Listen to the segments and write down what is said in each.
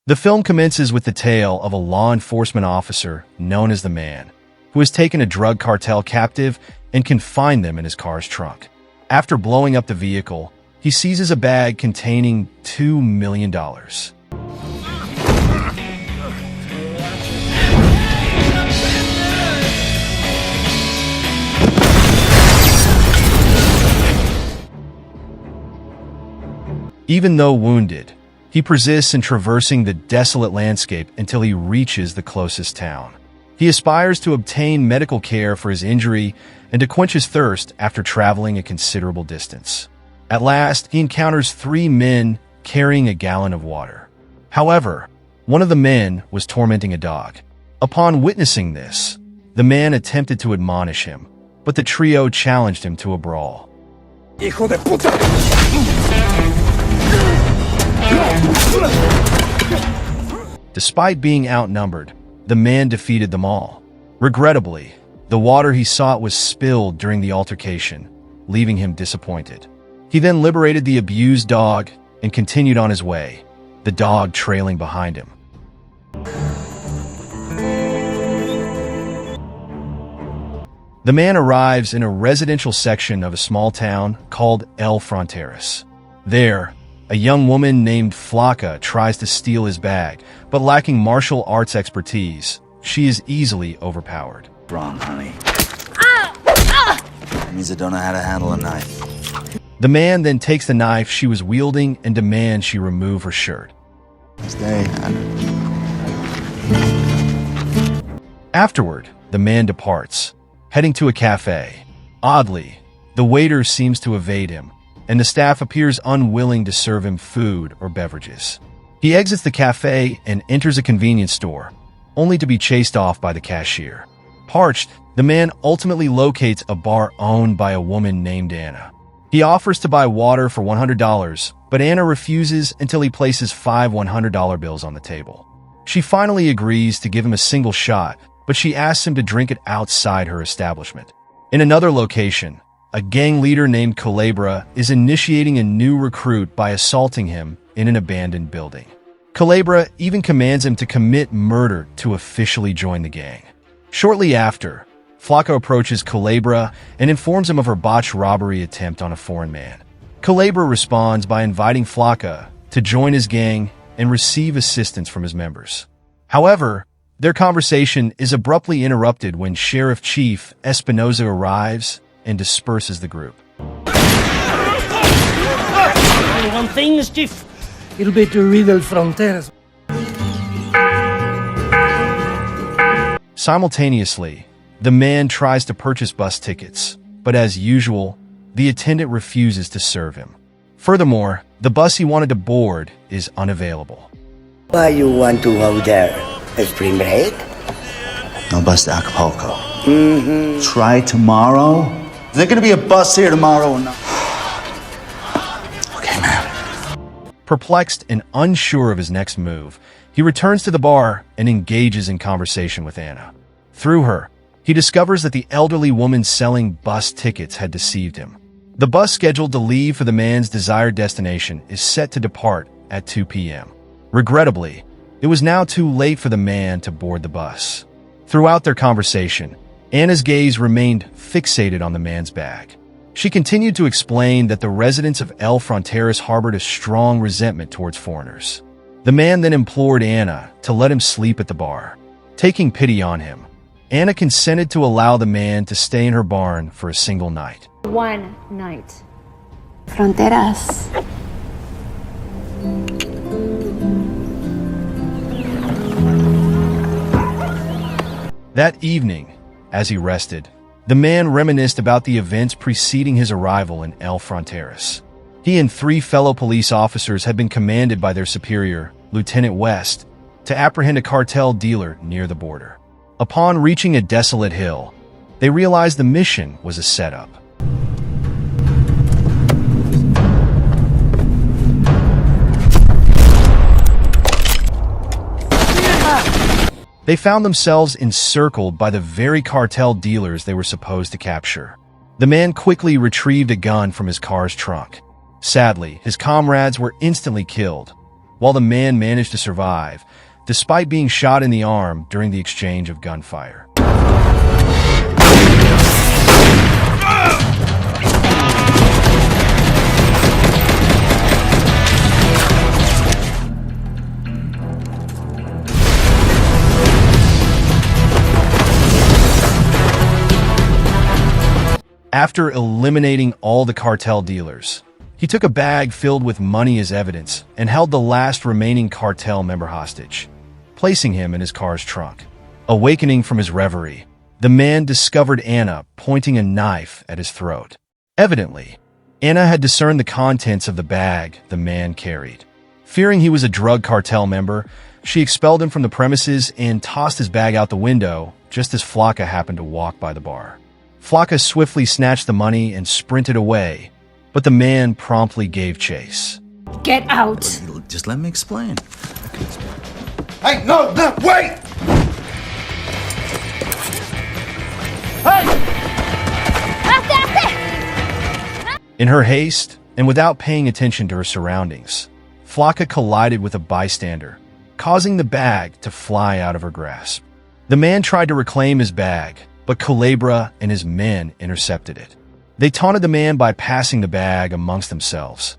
The film commences with the tale of a law enforcement officer known as the Man, who has taken a drug cartel captive and confined them in his car's trunk. After blowing up the vehicle, he seizes a bag containing $2 million. Even though wounded, he persists in traversing the desolate landscape until he reaches the closest town. He aspires to obtain medical care for his injury and to quench his thirst after traveling a considerable distance. At last, he encounters 3 men carrying a gallon of water. However, one of the men was tormenting a dog. Upon witnessing this, the man attempted to admonish him, but the trio challenged him to a brawl. ¡Hijo de puta! Despite being outnumbered, the man defeated them all. Regrettably, the water he sought was spilled during the altercation, leaving him disappointed. He then liberated the abused dog and continued on his way, the dog trailing behind him. The man arrives in a residential section of a small town called Fronteras. There, a young woman named Flaca tries to steal his bag, but lacking martial arts expertise, she is easily overpowered. Wrong, honey. That means I don't know how to handle a knife. The man then takes the knife she was wielding and demands she remove her shirt. Stay. Afterward, the man departs, heading to a cafe. Oddly, the waiter seems to evade him, and the staff appears unwilling to serve him food or beverages. He exits the cafe and enters a convenience store, only to be chased off by the cashier. Parched, the man ultimately locates a bar owned by a woman named Anna. He offers to buy water for $100, but Anna refuses until he places 5 $100 bills on the table. She finally agrees to give him a single shot, but she asks him to drink it outside her establishment. In another location, a gang leader named Culebra is initiating a new recruit by assaulting him in an abandoned building. Culebra even commands him to commit murder to officially join the gang. Shortly after, Flaca approaches Culebra and informs him of her botched robbery attempt on a foreign man. Culebra responds by inviting Flaca to join his gang and receive assistance from his members. However, their conversation is abruptly interrupted when Sheriff Chief Espinoza arrives and disperses the group. One thing, Chief. It'll be to riddle Fronteras. Simultaneously, the man tries to purchase bus tickets, but as usual, the attendant refuses to serve him. Furthermore, the bus he wanted to board is unavailable. Why you want to go there? A spring break? No bus to Acapulco. Try tomorrow? Is there gonna be a bus here tomorrow or not? Okay, man. Perplexed and unsure of his next move, he returns to the bar and engages in conversation with Anna. Through her, he discovers that the elderly woman selling bus tickets had deceived him. The bus scheduled to leave for the man's desired destination is set to depart at 2 p.m. Regrettably, it was now too late for the man to board the bus. Throughout their conversation, Anna's gaze remained fixated on the man's bag. She continued to explain that the residents of Fronteras harbored a strong resentment towards foreigners. The man then implored Anna to let him sleep at the bar. Taking pity on him, Anna consented to allow the man to stay in her barn for a single night. One night. Fronteras. That evening, as he rested, the man reminisced about the events preceding his arrival in Fronteras. He and 3 fellow police officers had been commanded by their superior, Lieutenant West, to apprehend a cartel dealer near the border. Upon reaching a desolate hill, they realized the mission was a setup. They found themselves encircled by the very cartel dealers they were supposed to capture. The man quickly retrieved a gun from his car's trunk. Sadly, his comrades were instantly killed, while the man managed to survive, despite being shot in the arm during the exchange of gunfire. After eliminating all the cartel dealers, he took a bag filled with money as evidence and held the last remaining cartel member hostage, placing him in his car's trunk. Awakening from his reverie, the man discovered Anna pointing a knife at his throat. Evidently, Anna had discerned the contents of the bag the man carried. Fearing he was a drug cartel member, she expelled him from the premises and tossed his bag out the window just as Flocka happened to walk by the bar. Flocka swiftly snatched the money and sprinted away, but the man promptly gave chase. Get out! Just let me explain. Hey, no, wait! In her haste, and without paying attention to her surroundings, Flocka collided with a bystander, causing the bag to fly out of her grasp. The man tried to reclaim his bag, but Culebra and his men intercepted it. They taunted the man by passing the bag amongst themselves.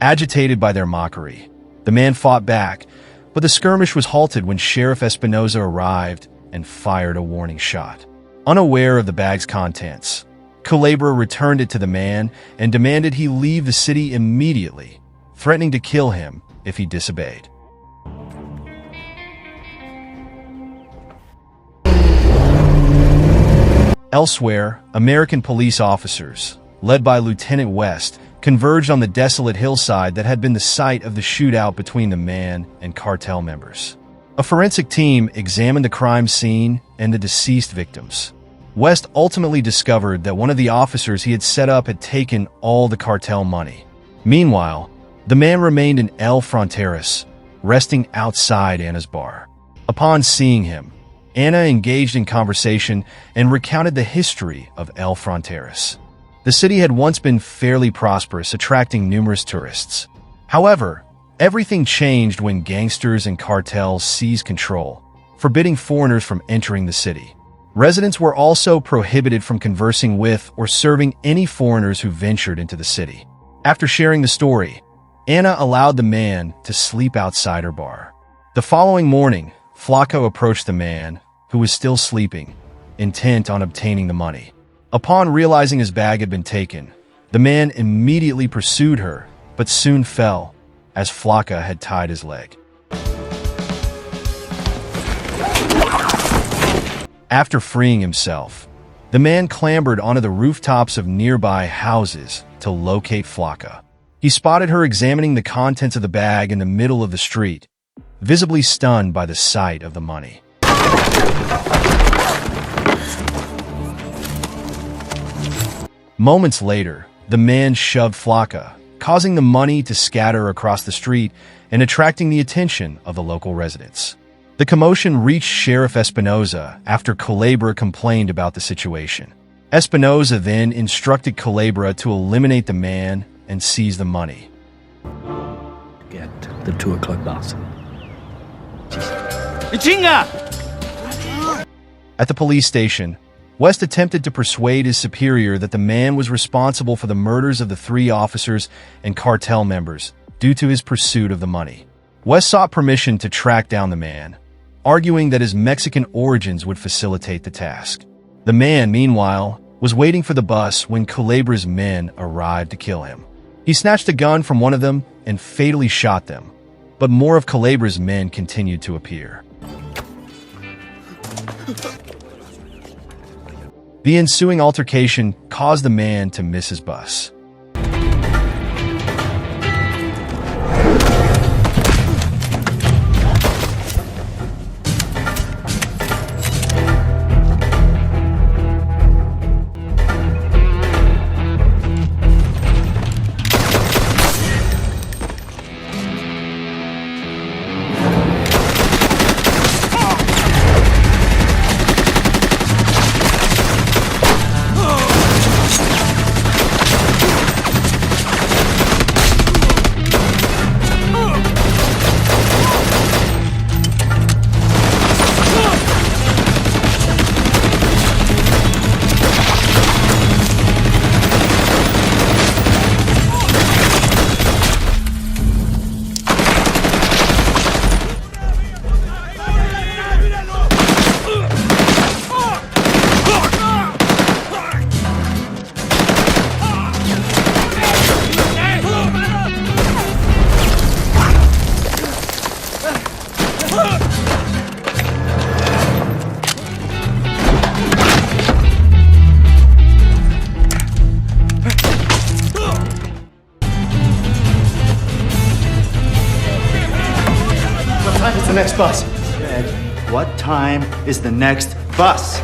Agitated by their mockery, the man fought back, but the skirmish was halted when Sheriff Espinoza arrived and fired a warning shot. Unaware of the bag's contents, Culebra returned it to the man and demanded he leave the city immediately, threatening to kill him if he disobeyed. Elsewhere, American police officers, led by Lieutenant West, converged on the desolate hillside that had been the site of the shootout between the man and cartel members. A forensic team examined the crime scene and the deceased victims. West ultimately discovered that one of the officers he had set up had taken all the cartel money. Meanwhile, the man remained in El Fronteras, resting outside Anna's bar. Upon seeing him, Anna engaged in conversation and recounted the history of El Fronteras. The city had once been fairly prosperous, attracting numerous tourists. However, everything changed when gangsters and cartels seized control, forbidding foreigners from entering the city. Residents were also prohibited from conversing with or serving any foreigners who ventured into the city. After sharing the story, Anna allowed the man to sleep outside her bar. The following morning, Flocka approached the man, who was still sleeping, intent on obtaining the money. Upon realizing his bag had been taken, the man immediately pursued her, but soon fell, as Flocka had tied his leg. After freeing himself, the man clambered onto the rooftops of nearby houses to locate Flocka. He spotted her examining the contents of the bag in the middle of the street, visibly stunned by the sight of the money. Moments later, the man shoved Flocka, causing the money to scatter across the street and attracting the attention of the local residents. The commotion reached Sheriff Espinoza after Culebra complained about the situation. Espinoza then instructed Culebra to eliminate the man and seize the money. Get the 2 o'clock bus. At the police station, West attempted to persuade his superior that the man was responsible for the murders of the 3 officers and cartel members due to his pursuit of the money. West sought permission to track down the man, arguing that his Mexican origins would facilitate the task. The man, meanwhile, was waiting for the bus when Culebra's men arrived to kill him. He snatched a gun from one of them and fatally shot them, but more of Culebra's men continued to appear. The ensuing altercation caused the man to miss his bus. next bus? Ed, what time is the next bus?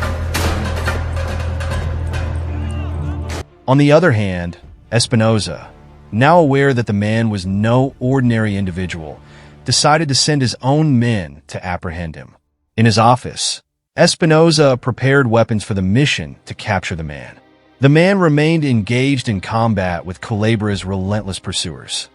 On the other hand, Espinoza, now aware that the man was no ordinary individual, decided to send his own men to apprehend him. In his office, Espinoza prepared weapons for the mission to capture the man. The man remained engaged in combat with Culebra's relentless pursuers.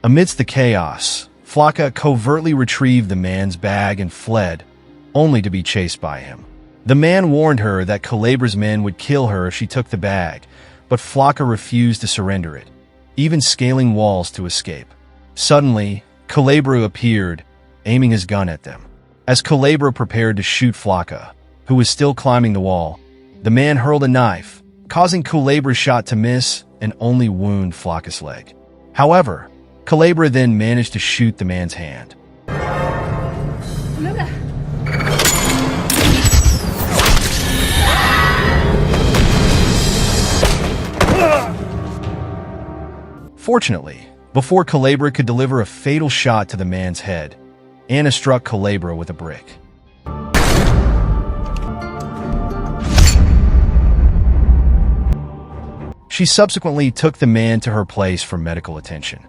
Amidst the chaos, Flocka covertly retrieved the man's bag and fled, only to be chased by him. The man warned her that Culebra's men would kill her if she took the bag, but Flocka refused to surrender it, even scaling walls to escape. Suddenly, Culebra appeared, aiming his gun at them. As Culebra prepared to shoot Flocka, who was still climbing the wall, the man hurled a knife, causing Culebra's shot to miss and only wound Flocka's leg. However, Culebra then managed to shoot the man's hand. Fortunately, before Culebra could deliver a fatal shot to the man's head, Anna struck Culebra with a brick. She subsequently took the man to her place for medical attention.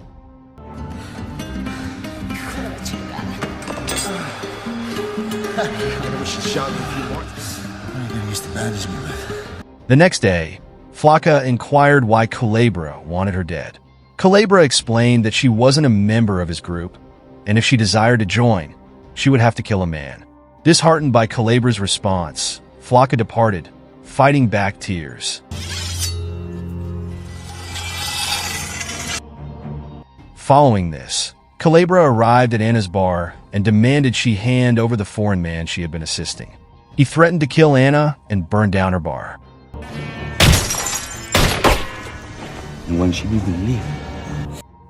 The next day, Flocka inquired why Culebra wanted her dead. Culebra explained that she wasn't a member of his group, and if she desired to join, she would have to kill a man. Disheartened by Culebra's response, Flocka departed, fighting back tears. Following this, Culebra arrived at Anna's bar and demanded she hand over the foreign man she had been assisting. He threatened to kill Anna and burn down her bar. When should we leave?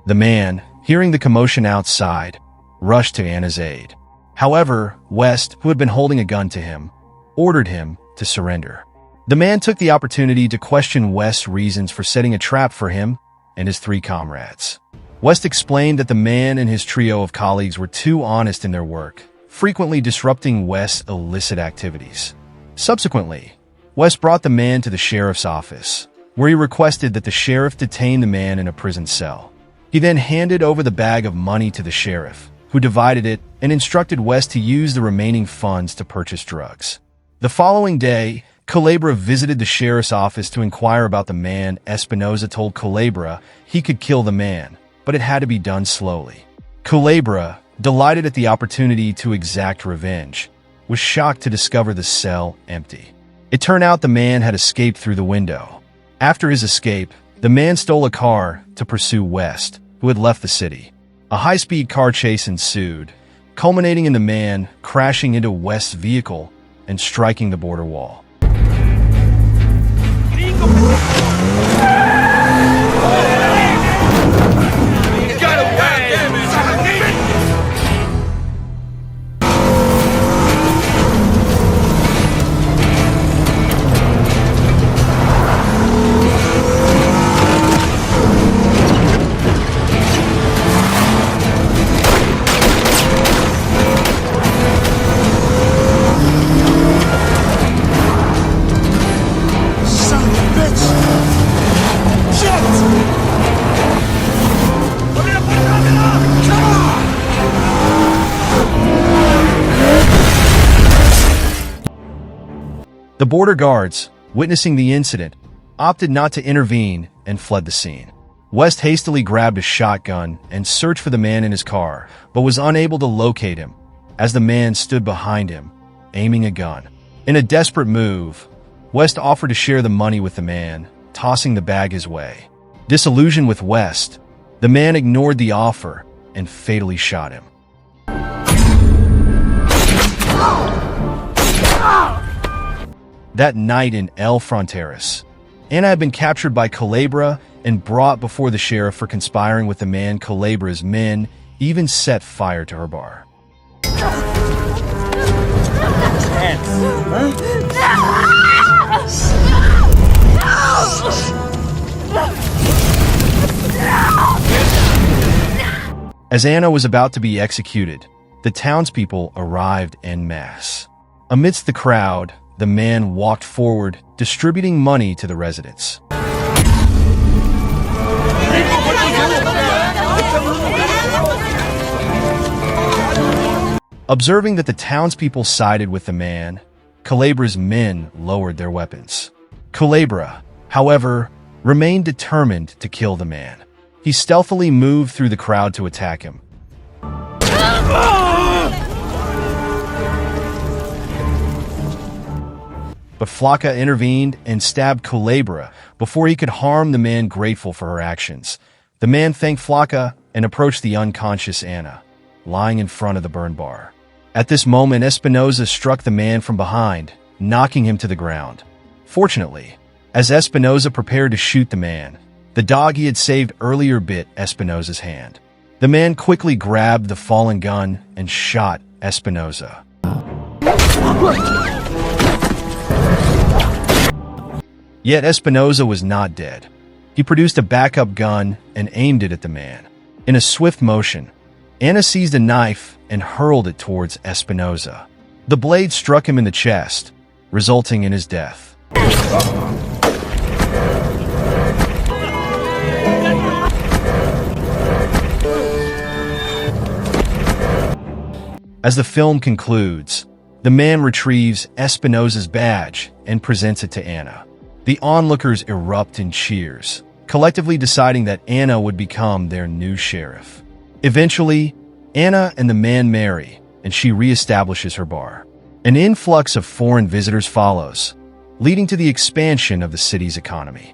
The man, hearing the commotion outside, rushed to Anna's aid. However, West, who had been holding a gun to him, ordered him to surrender. The man took the opportunity to question West's reasons for setting a trap for him and his three comrades. West explained that the man and his trio of colleagues were too honest in their work, frequently disrupting West's illicit activities. Subsequently, West brought the man to the sheriff's office, where he requested that the sheriff detain the man in a prison cell. He then handed over the bag of money to the sheriff, who divided it and instructed West to use the remaining funds to purchase drugs. The following day, Culebra visited the sheriff's office to inquire about the man. Espinoza told Culebra he could kill the man, but it had to be done slowly. Culebra, delighted at the opportunity to exact revenge, was shocked to discover the cell empty. It turned out the man had escaped through the window. After his escape, the man stole a car to pursue West, who had left the city. A high-speed car chase ensued, culminating in the man crashing into West's vehicle and striking the border wall. The border guards, witnessing the incident, opted not to intervene and fled the scene. West hastily grabbed a shotgun and searched for the man in his car, but was unable to locate him, as the man stood behind him, aiming a gun. In a desperate move, West offered to share the money with the man, tossing the bag his way. Disillusioned with West, the man ignored the offer and fatally shot him. That night in Fronteras, Anna had been captured by Culebra and brought before the sheriff for conspiring with the man Culebra's men even set fire to her bar. As Anna was about to be executed, the townspeople arrived en masse. Amidst the crowd, the man walked forward, distributing money to the residents. Observing that the townspeople sided with the man, Culebra's men lowered their weapons. Culebra, however, remained determined to kill the man. He stealthily moved through the crowd to attack him. But Flaca intervened and stabbed Culebra before he could harm the man grateful for her actions. The man thanked Flaca and approached the unconscious Anna, lying in front of the burn bar. At this moment, Espinosa struck the man from behind, knocking him to the ground. Fortunately, as Espinosa prepared to shoot the man, the dog he had saved earlier bit Espinosa's hand. The man quickly grabbed the fallen gun and shot Espinosa. Yet Espinosa was not dead. He produced a backup gun and aimed it at the man. In a swift motion, Anna seized a knife and hurled it towards Espinosa. The blade struck him in the chest, resulting in his death. As the film concludes, the man retrieves Espinosa's badge and presents it to Anna. The onlookers erupt in cheers, collectively deciding that Anna would become their new sheriff. Eventually, Anna and the man marry, and she reestablishes her bar. An influx of foreign visitors follows, leading to the expansion of the city's economy.